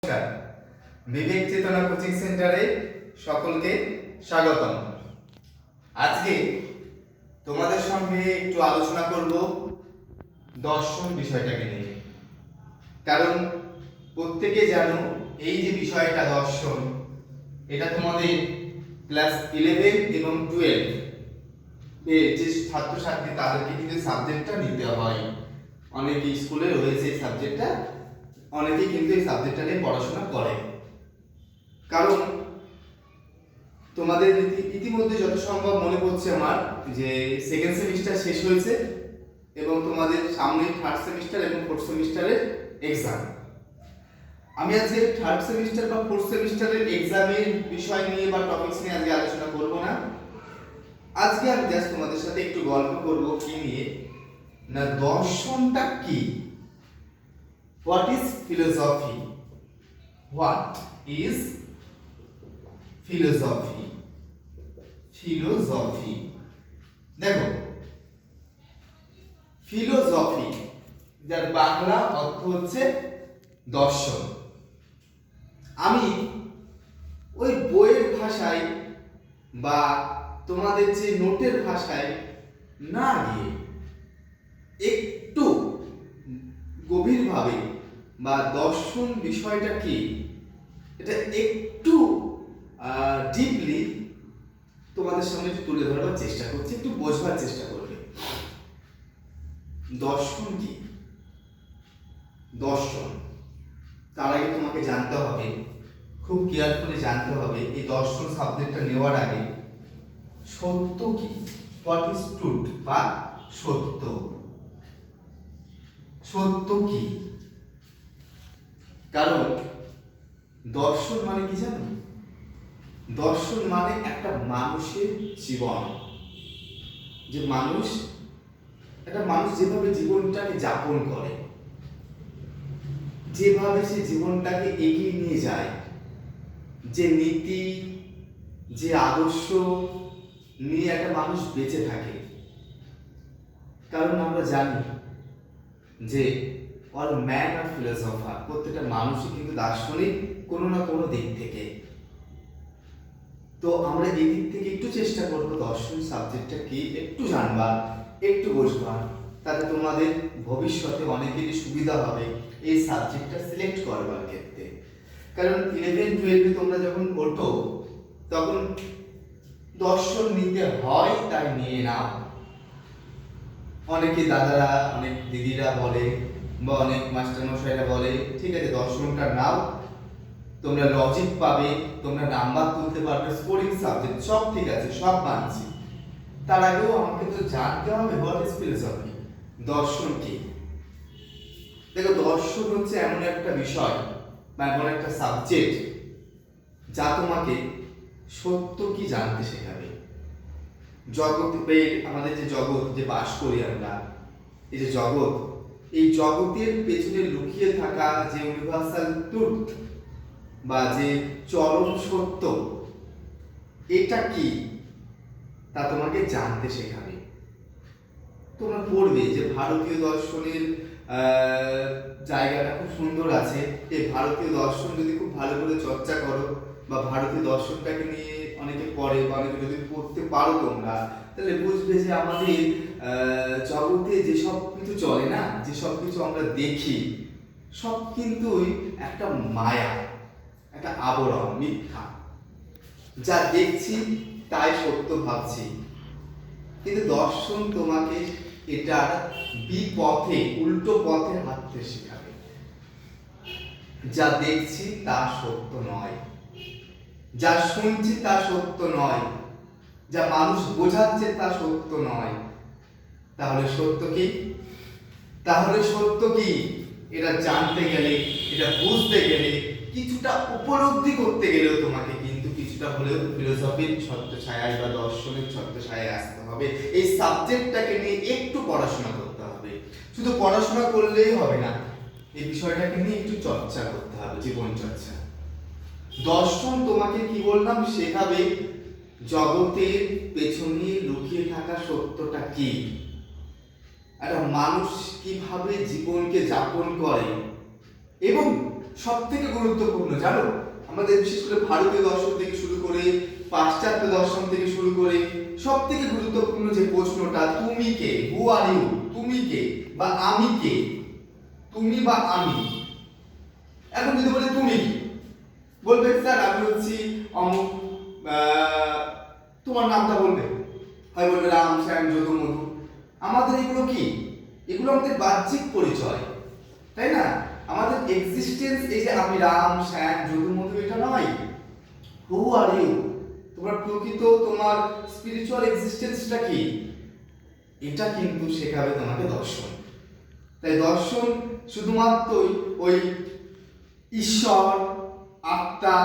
নমস্কার, বিবেক চেতনা কোচিং সেন্টারে সকলকে স্বাগতম। আজকে তোমাদের সঙ্গে একটু আলোচনা করব দর্শন বিষয়টাকে নিয়ে। কারণ প্রত্যেকে জানো এই যে বিষয়টা দর্শন, এটা তোমাদের ক্লাস 11 এবং 12 এর যে ছাত্রছাত্রী তাদেরকে কিন্তু সাবজেক্টটা নিতে হয়। অনেক স্কুলে রয়েছে এই সাবজেক্টটা, অনেকেই কিন্তু এই সাবজেক্টটা নিয়ে পড়াশোনা করে। কারণ তোমাদের ইতিমধ্যে যত সম্ভব মনে পড়ছে আমার যে সেকেন্ড সেমিস্টার শেষ হয়েছে এবং তোমাদের সামনে থার্ড সেমিস্টার এবং ফোর্থ সেমিস্টারের এক্সাম। আমি আজকে থার্ড সেমিস্টার বা ফোর্থ সেমিস্টারের এক্সামের বিষয় নিয়ে বা টপিকস নিয়ে আজকে আলোচনা করব না। আজকে আমি জাস্ট তোমাদের সাথে একটু গল্প করব কি নিয়ে না, দর্শনটা কি। What is philosophy? What is philosophy? Philosophy. দেখো, ফিলোসফি যার বাংলা অর্থ হচ্ছে দর্শন। আমি ওই বইয়ের ভাষায় বা তোমাদের যে নোটের ভাষায় না গিয়ে একটু গভীরভাবে বা দর্শন বিষয়টা কি এটা একটু ডিপলি তোমাদের সামনে তুলে ধরবার চেষ্টা করছি, একটু বোঝবার চেষ্টা করবে। দর্শন কি? দর্শন তার আগে তোমাকে জানতে হবে, খুব কেয়ারফুলি জানতে হবে এই দর্শন সাবজেক্টটা নেওয়ার আগে সত্য কি, হোয়াট ইজ ট্রুথ বা সত্য। সত্য কি? কারণ দর্শন মানে কি জানো? দর্শন মানে একটা মানুষের জীবন, যে একটা মানুষ যেভাবে জীবনটাকে যাপন করে, যেভাবে সে জীবনটাকে এগিয়ে নিয়ে যায়, যে নীতি যে আদর্শ নিয়ে একটা মানুষ বেঁচে থাকে। কারণ আমরা জানি যে অল ম্যান আর ফিলোসফার, প্রত্যেকটা মানুষই কিন্তু দার্শনিক কোনো না কোনো দিক থেকে। তো আমরা এই দিক থেকে একটু চেষ্টা করবো দর্শন সাবজেক্টটা কি একটু জানবার, একটু বুঝবার, তাতে তোমাদের ভবিষ্যতে অনেকেরই সুবিধা হবে এই সাবজেক্টটা সিলেক্ট করবার ক্ষেত্রে। কারণ 11-12 তোমরা যখন ওঠো তখন দর্শন নিতে হয়, তাই নিয়ে নাও। অনেকে দাদারা, অনেক দিদিরা বলে বা অনেক মাস্টারমশাইরা বলে ঠিক আছে দর্শনটা নাও, তোমরা লজিক পাবে, তোমরা নাম্বার তুলতে পারবে, স্কোরিং সাবজেক্ট সব ঠিক আছে, সব মানছি। তার আগেও আমাকে তো জানতে হবে হোয়াট ইজ ফিলোসফি, দর্শন কি। দেখো, দর্শন হচ্ছে এমন একটা বিষয় বা এমন একটা সাবজেক্ট যা তোমাকে সত্য কি জানতে শেখাবে। জগতে, আমাদের যে জগৎ যে বাস করি আমরা, এই যে জগৎ, এই জগতের পেছনে লুকিয়ে থাকা যে ইউনিভার্সাল ট্রুথ বা যে চরম সত্য, এটা কি তা তোমাকে জানতে শেখাবে। তোমরা পড়বে যে ভারতীয় দর্শনের জায়গাটা খুব সুন্দর আছে। এই ভারতীয় দর্শন যদি খুব ভালো করে চর্চা করো বা ভারতীয় দর্শনটাকে নিয়ে অনেকে পড়ে বা অনেকে যদি পড়তে পারো তোমরা, তাহলে বুঝবে যে আমাদের জগতে যেসব কিছু চলে না, যেসব কিছু আমরা দেখি, সব কিন্তুই একটা মায়া, একটা আবরণ, মিথ্যা। যা দেখছি তাই সত্য ভাবছি, কিন্তু দর্শন তোমাকে এটার বিপথে, উল্টো পথে হাঁটতে শেখাবে। যা দেখছি তা সত্য নয়, যা শুনছি তা সত্য নয়, যা মানুষ বোঝাচ্ছে তা সত্য নয়। তাহলে সত্য কি? তাহলে সত্য কি? এটা জানতে গেলে, এটা বুঝতে গেলে, কিছুটা উপলব্ধি করতে গেলেও তোমাকে কিন্তু কিছুটা হলেও ফিলোসফির ছত্রছায়ায় বা দর্শনের ছত্রছায়ায় আসতে হবে। এই সাবজেক্টটাকে নিয়ে একটু পড়াশোনা করতে হবে। শুধু পড়াশোনা করলেই হবে না, এই বিষয়টাকে নিয়ে একটু চর্চা করতে হবে, জীবন চর্চা। দর্শন তোমাকে কি বললাম শেখাবে জগতের পেছনে লুকিয়ে থাকা সত্যটা কি, একটা মানুষ কিভাবে জীবনকে যাপন করে এবং সব থেকে গুরুত্বপূর্ণ জানো, আমাদের বিশেষ করে ভারতীয় দর্শন থেকে শুরু করে পাশ্চাত্য দর্শন থেকে শুরু করে সব থেকে গুরুত্বপূর্ণ যে প্রশ্নটা, তুমি কে, হু আর ইউ, তুমি কে বা আমি কে, তুমি বা আমি। এখন যদি বলে তুমি কি, বলবে স্যার আমি হচ্ছি অমুক, তোমার নামটা বলবে, হয় বলবে রাম শ্যাম যদু মধু। আমাদের এগুলো কি, এগুলো আমাদের বাহ্যিক পরিচয়, তাই না? আমাদের এক্সিস্টেন্স এই যে আমি রাম শ্যাম যদু মধু এটা নয়। হু আর ইউ, তোমার প্রকৃত তোমার স্পিরিচুয়াল এক্সিস্টেন্সটা কি, এটা কিন্তু শেখাবে তোমাকে দর্শন। তাই দর্শন শুধুমাত্রই ওই ঈশ্বর আত্মা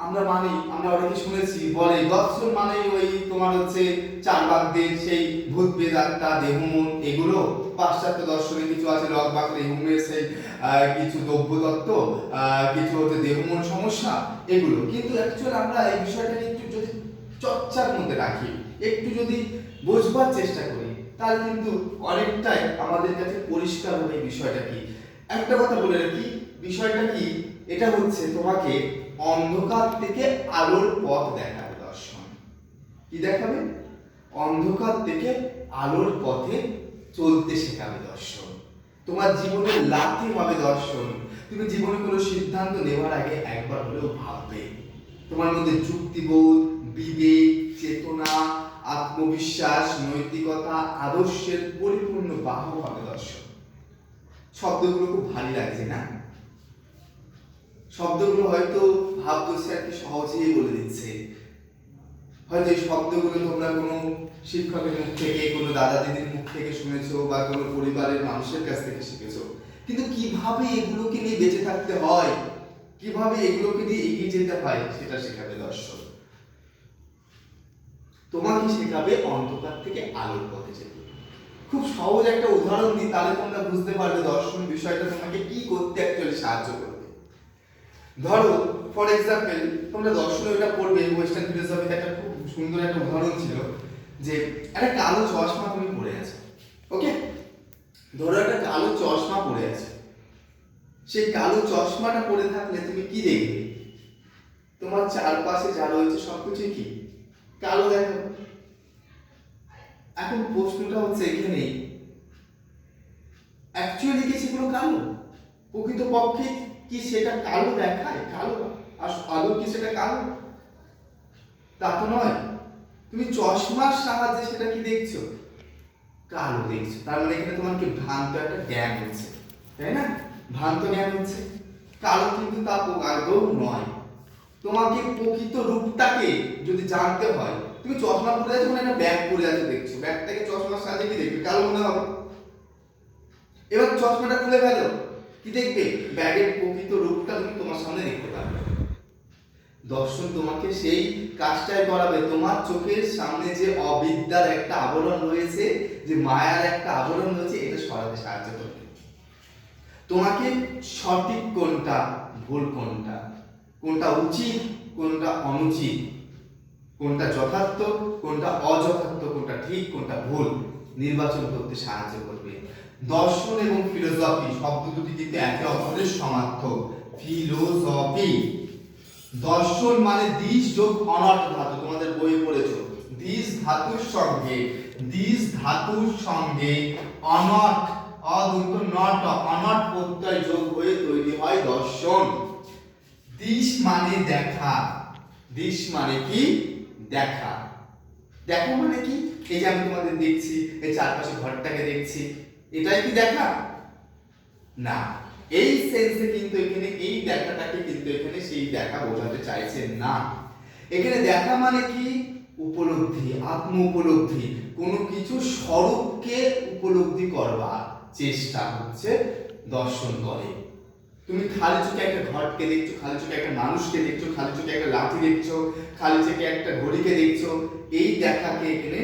আমরা মানি, আমরা অনেকে শুনেছি বলে দর্শন মানে ওই তোমার হচ্ছে চার বাগদের সেই ভূত বেদ আত্মা দেহ মন এগুলো। পাশ্চাত্য দর্শনে কিছু আছে রক বাকলে হুমের সেই কিছু দ্রব্য তত্ত্ব, কিছু হচ্ছে দেহ মন সমস্যা এগুলো। কিন্তু অ্যাকচুয়ালি আমরা এই বিষয়টাকে একটু যদি চর্চার মধ্যে রাখি, একটু যদি বোঝবার চেষ্টা করি, তাহলে কিন্তু অনেকটাই আমাদের কাছে পরিষ্কার হবে এই বিষয়টা কি। একটা কথা বলে রাখি, বিষয়টা কি, এটা হচ্ছে তোমাকে অন্ধকার থেকে আলোর পথ দেখাবে দর্শন। কি দেখাবে? অন্ধকার থেকে আলোর পথে চলতে শেখাবে দর্শন। তোমার জীবনের লাথি হবে দর্শন। তুমি জীবনে কোনো সিদ্ধান্ত নেওয়ার আগে একবার হলেও ভাববে। তোমার মধ্যে যুক্তিবোধ, বিবেক, চেতনা, আত্মবিশ্বাস, নৈতিকতা, আদর্শের পরিপূর্ণ বাহক হবে দর্শন। শব্দগুলো খুব ভারী লাগছে না? শব্দগুলো হয়তো ভাবতো স্যার কি সহজেই বলে দিচ্ছে, হয়তো এই শব্দগুলো তোমরা কোনো শিক্ষকের মুখ থেকে, কোনো দাদা দিদির মুখ থেকে শুনেছো বা কোনো পরিবারের মানুষের কাছ থেকে শিখেছো, কিন্তু কিভাবে এগুলোকে নিয়ে বেঁচে থাকতে হয়, কিভাবে এগুলোকে নিয়ে এগিয়ে যেতে হয়, সেটা শেখাবে দর্শন। তোমাকে শেখাবে অন্ধকার থেকে আলোর পথে যেতে। খুব সহজ একটা উদাহরণ দিই, তাহলে তোমরা বুঝতে পারবে দর্শন বিষয়টা তোমাকে কি করতে অ্যাকচুয়ালি সাহায্য করবে। ধরো ফর এক্সাম্পল, তোমরা দর্শনে ওটা পড়বে, ওয়েস্টার্ন ফিলোসফিতে একটা খুব সুন্দর একটা উদাহরণ ছিল যে একটা কালো চশমা তুমি পরে আছো, ওকে? ধরো একটা কালো চশমা পরে আছে, সেই কালো চশমাটা পরে থাকলে তুমি কি দেখবে? তোমার চারপাশে যা রয়েছে সবকিছু কি কালো দেখাবে। এখন প্রশ্নটা হচ্ছে এখানে, অ্যাকচুয়ালি কি সেগুলো কালো? প্রকৃতপক্ষে কি সেটা কালো দেখায়? কালো আর আলো কি সেটা কালো? তা তো নয়। তুমি চশমার সাহায্যে সেটা কি দেখছো? কালো দেখছো। তার মানে এখানে তোমার কি ভ্রান্ত একটা জ্ঞান হচ্ছে, তাই না? ভ্রান্ত জ্ঞান হচ্ছে। কালো কিন্তু তা আদৌ নয়। তোমাকে প্রকৃত রূপটাকে যদি জানতে হয়, তুমি চশমা পরে আছো মানে একটা ব্যাগ পরে আছো দেখছো, ব্যাগটাকে চশমার সাহায্যে কি দেখবে? কালো মনে হবে। এবার চশমাটা খুলে ফেলো, কি দেখবে? ব্যাগের প্রকৃত রূপটা তুমি তোমার সামনে দেখতে পারবে। দর্শন তোমাকে সেই কাজটাই করাবে। তোমার চোখের সামনে যে অবিদ্যার একটা আবরণ রয়েছে, যে মায়ার একটা আবরণ রয়েছে, এটা সরাতে সাহায্য করবে। তোমাকে সঠিক কোনটা, ভুল কোনটা, কোনটা উচিত, কোনটা অনুচিত, কোনটা যথার্থ, কোনটা অযথার্থ, কোনটা ঠিক, কোনটা ভুল নির্বাচন করতে সাহায্য করবে। দর্শন এবং ফিলোসফি শব্দ দুটি কিন্তু একে অপরের সমার্থক। ফিলোসফি, দর্শন মানে দিশ যোগ অনট ধাতু, তোমাদের বই পড়েছো। দিশ ধাতুর সঙ্গে অনট, অদন্ত নট, অনট প্রত্যয় যোগ হয়ে তৈরি হয় দর্শন। দিশ মানে দেখা। দিশ মানে কি? দেখা। দেখা মানে কি? এই যে আমি তোমাদের দেখছি, এই চারপাশে ঘরটাকে দেখছি, এটাই কি দেখা? না, এই সেন্সে কিন্তু এখানে এই দেখাটাকে কিন্তু এখানে সেই দেখা বোঝাতে চাইছেন না। এখানে দেখা মানে কি? উপলব্ধি, আত্ম উপলব্ধি, কোনো কিছু স্বরূপকে উপলব্ধি করবার চেষ্টা হচ্ছে দর্শন করে। তুমি খালি চোখে একটা ঘরকে দেখছো, খালি চোখে একটা মানুষকে দেখছো, খালি চোখে একটা লাঠি দেখছো, খালি চোখে একটা ঘড়িকে দেখছো, এই দেখাকে এখানে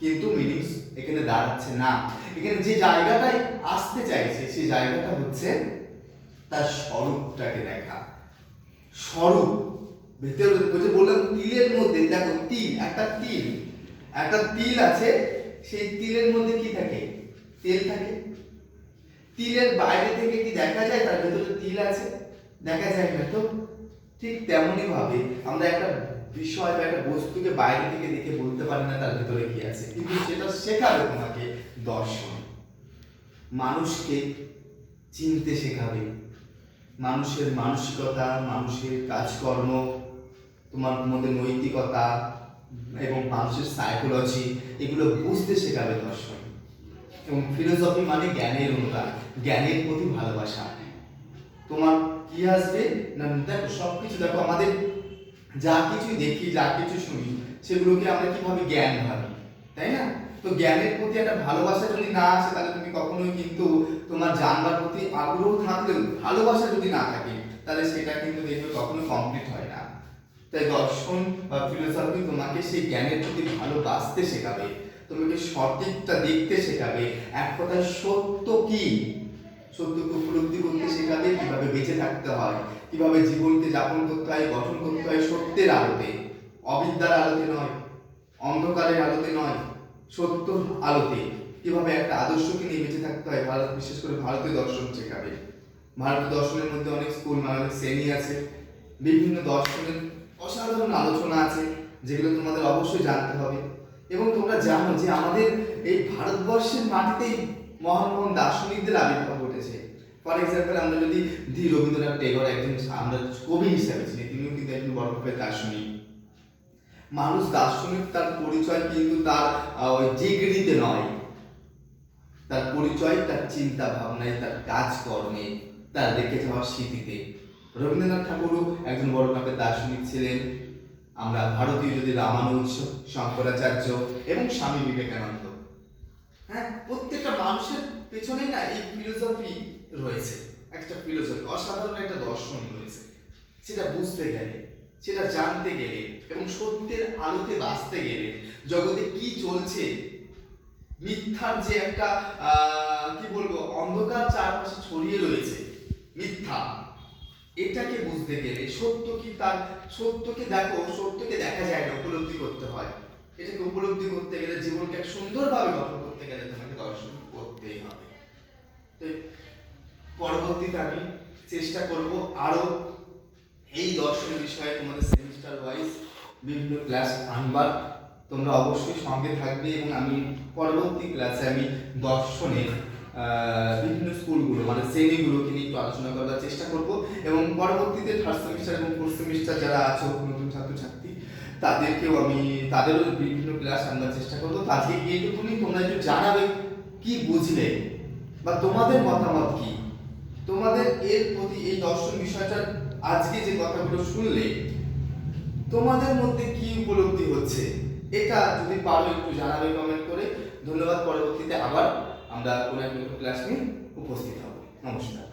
কিন্তু মিনিংস এখানে দাঁড়াচ্ছে না। এখানে যে জায়গাটায় আসতে চাইছে সেই জায়গাটা হচ্ছে তার স্বরূপটাকে দেখা। স্বরূপ ভেতরে বলছে, বললাম তিলের মধ্যে দেখো, তিল, একটা তিল আছে, সেই তিলের মধ্যে কি থাকে? তেল থাকে। তিলের বাইরে থেকে কি দেখা যায় তার ভেতরে তিল আছে? দেখা যায় না তো। ঠিক তেমনই ভাবে আমরা একটা বিষয় বা একটা বস্তুকে বাইরে থেকে দেখে বলতে পারি না তার ভিতরে কি আছে, কিন্তু সেটা শেখাবে তোমাকে দর্শন। মানুষকে চিনতে শেখাবে, মানুষের মানসিকতা, মানুষের কাজকর্ম, তোমার মধ্যে নৈতিকতা এবং মানুষের সাইকোলজি, এগুলো বুঝতে শেখাবে দর্শন। এবং ফিলোসফি মানে জ্ঞানের অনুরাগ, জ্ঞানের প্রতি ভালোবাসা। তোমার কি আসবে না, দেখো সবকিছু, দেখো আমাদের যা কিছু দেখি, যা কিছু শুনি, সেগুলোকে আমরা কিভাবে জ্ঞান ভাবি, তাই না? তো জ্ঞানের প্রতি একটা ভালোবাসা যদি না আসে, তাহলে তুমি কখনোই কিন্তু তোমার জানবার প্রতি আগ্রহ থাকলেও ভালোবাসা যদি না থাকে, তাহলে সেটা কিন্তু দেখবে কখনো কমপ্লিট হয় না। তাই দর্শন বা ফিলোসফি তোমাকে সেই জ্ঞানের প্রতি ভালোবাসতে শেখাবে, তোমাকে সঠিকটা দেখতে শেখাবে, এক কথায় সত্য কি, সত্যকে উপলব্ধি করতে শেখাবে, কিভাবে বেঁচে থাকতে হয়, কিভাবে জীবনকে যাপন করতে হয়, গঠন করতে হয় সত্যের আলোতে, অবিদ্যার আলোতে নয়, অন্ধকারের আলোতে নয়, সত্য আলোতে। কিভাবে একটা আদর্শকে নিয়ে বেঁচে থাকতে হয়, বিশেষ করে ভারতীয় দর্শন শেখাবে। ভারতীয় দর্শনের মধ্যে অনেক স্কুল, মানে অনেক শ্রেণী আছে, বিভিন্ন দর্শনের অসাধারণ আলোচনা আছে, যেগুলো তোমাদের অবশ্যই জানতে হবে। এবং তোমরা জানো যে আমাদের এই ভারতবর্ষের মাটিতেই মহান মহান দার্শনিকদের আবির্ভাব ঘটেছে। ফর এক্সাম্পল, আমরা যদি রবীন্দ্রনাথ টেগর, একজন আমরা কবি হিসাবে চিনি, তিনিও কিন্তু একজন বড় মাপের দার্শনিক মানুষ। দার্শনিক তার পরিচয় কিন্তু তার ডিগ্রিতে নয়, তার পরিচয় তার চিন্তা ভাবনায়, তার কাজকর্মে, তার রেখে যাওয়ার স্মৃতিতে। রবীন্দ্রনাথ ঠাকুরও একজন বড় মাপের দার্শনিক ছিলেন। আমরা ভারতীয় যদি রামানুজ, শঙ্করাচার্য এবং স্বামী বিবেকানন্দ, হ্যাঁ, প্রত্যেকটা মানুষের পেছনে না এই ফিলোসফি রয়েছে, একটা ফিলোসফি, অসাধারণ একটা দর্শন রয়েছে। সেটা বুঝতে গেলে, সেটা জানতে গেলে এবং সত্যের আলোতে বাঁচতে গেলে, জগতে কি চলছে, মিথ্যার যে একটা কি বলবো, অন্ধকার চারপাশে ছড়িয়ে রয়েছে, মিথ্যা, এটাকে বুঝতে গেলে সত্য কি, তার সত্যকে দেখো, সত্যকে দেখা যায় না, উপলব্ধি করতে হয়। এটাকে উপলব্ধি করতে গেলে, জীবনকে সুন্দরভাবে গঠন করতে গেলে তোমাকে দর্শন করতেই হবে। তো পরবর্তীতে আমি চেষ্টা করব আরো এই দর্শন বিষয়ে তোমাদের সেমিস্টার ওয়াইজ বিভিন্ন ক্লাস আনবার। তোমরা অবশ্যই সঙ্গে থাকবে এবং আমি পরবর্তী ক্লাসে আমি দর্শনের বিভিন্ন স্কুলগুলো, মানে শ্রেণীগুলোকে নিয়ে একটু আলোচনা করার চেষ্টা করব। এবং পরবর্তীতে থার্ড সেমিস্টার এবং ফোর্থ সেমিস্টার যারা আছে নতুন ছাত্রছাত্রী, তাদেরকেও আমি তাদেরও বিভিন্ন ক্লাস আনবার চেষ্টা করবো। আজকে এইটুকুনি, তোমরা একটু জানাবে কি বুঝলে বা তোমাদের মতামত কি, তোমাদের এর প্রতি এই দর্শন বিষয়টা আজকে যে কথাগুলো শুনলে তোমাদের মধ্যে কি উপলব্ধি হচ্ছে, এটা যদি পারো একটু জানাবে কমেন্ট করে। ধন্যবাদ। পরবর্তীতে আবার আমরা কোনো একটা ক্লাস নিয়ে উপস্থিত হব। নমস্কার।